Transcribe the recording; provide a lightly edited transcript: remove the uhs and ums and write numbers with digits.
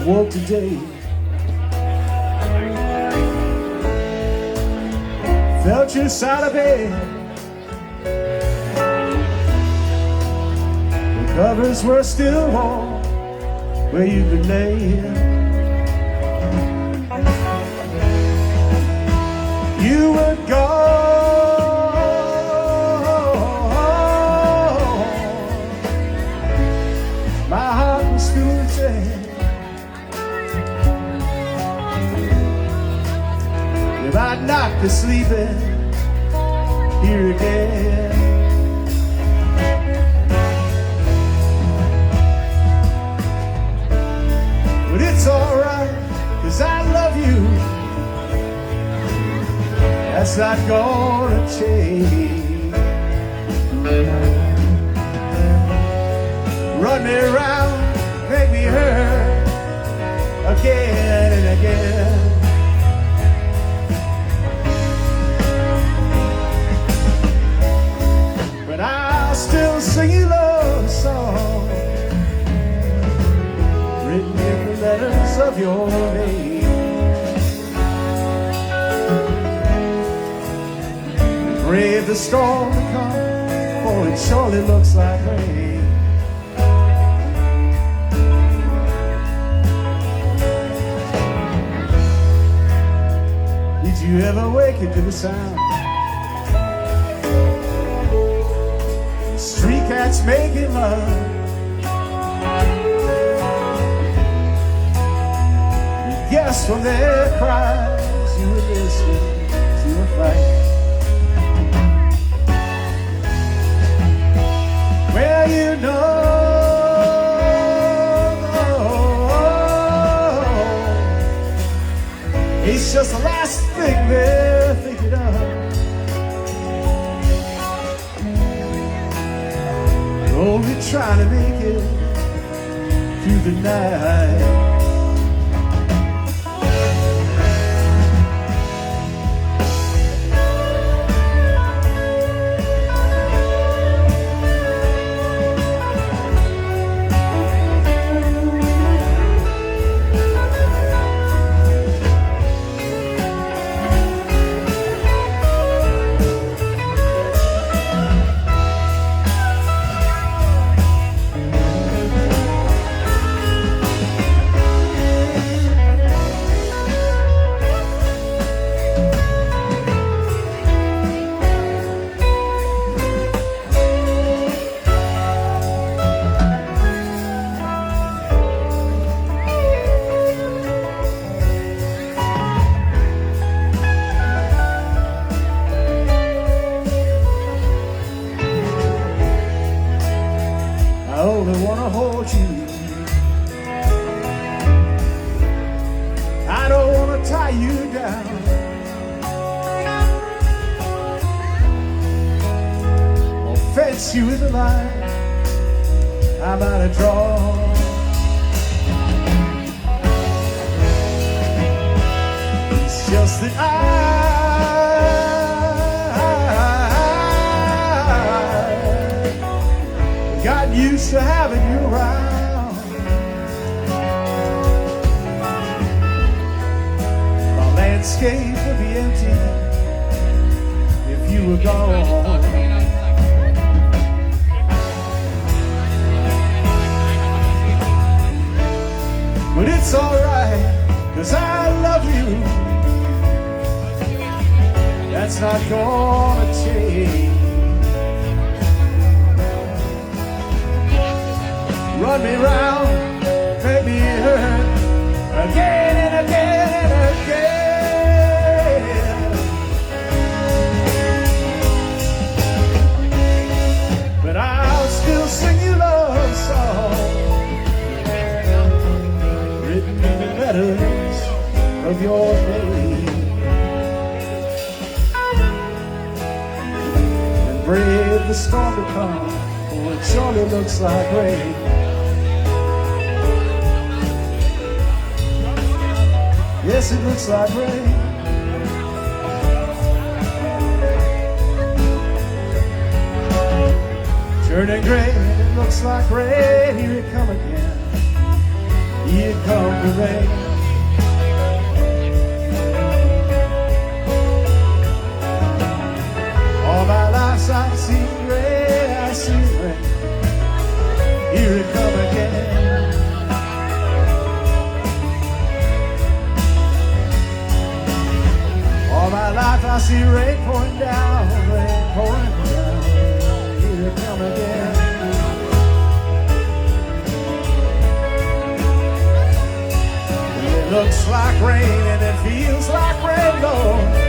woke today, felt your side of bed. The covers were still warm where you could lay. You were gone. My heart was feeling sad. If I'd knocked you sleeping here again. But it's alright, 'cause I love you. That's not gonna change. Run me around, make me hurt again and again. But I'll still sing you love songs written in the letters of your name. Brave the storm to come, for it surely looks like rain. Did you ever wake up to the sound? Street cats making love. You guess from their cries you were listening to a fight. Well, you know, it's just the last thing they're thinking of. Only trying to make it through the night. I only wanna hold you. I don't wanna tie you down. Or fence you with a line I'm out of draw. It's just that I got used to having you around. Our landscape would be empty if you were gone. But it's alright, 'cause I love you. That's not gonna change. Run me round, make me hurt again and again and again. But I'll still sing you love songs written in the letters of your name. And brave the storm to come, for it surely looks like rain. Yes, it looks like rain. Turning gray, it looks like rain. Here it come again. here comes the rain. All my life I've seen rain, I've seen rain. Here it come again. All my life I see rain pouring down, rain pouring down. Here it come again. It looks like rain and it feels like rainbow.